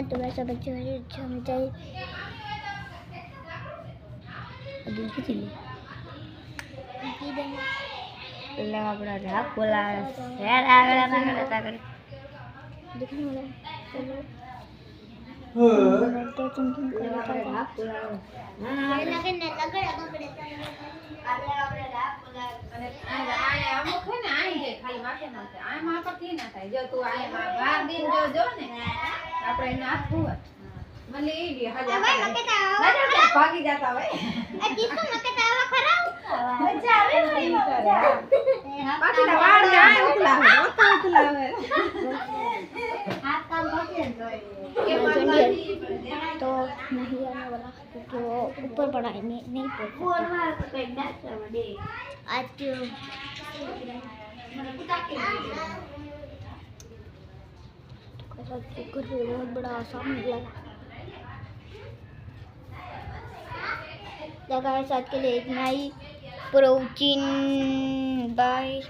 तो वैसा बच्चे अच्छा में चाहिए अभी किसी लगा बड़ा रहा बोला यार आगरा ना करता कर दिखने वाला चलो तो तुम करता है लगे न लगे कपड़े आले આપણે રાપ અને આયા અમુક હે ને આઈ જાય ખાલી વાકે ના થાય આ માં પતી ના થાય જો તું આયા બાર દિન જો ને આપણે નાથ હોય મને એ બી હાજર ભાગી જાતા હોય આ દીકુ મકે તાવા ખરા મજા આવે પાછા વાળ જાય ઉતલાવે हाथ काम करके तो नहीं आने वाला क्योंकि वो ऊपर पड़ा है नहीं आज बहुत बड़ा आसान निकला जगह साथ के लिए इतना ही प्रोटीन बाय।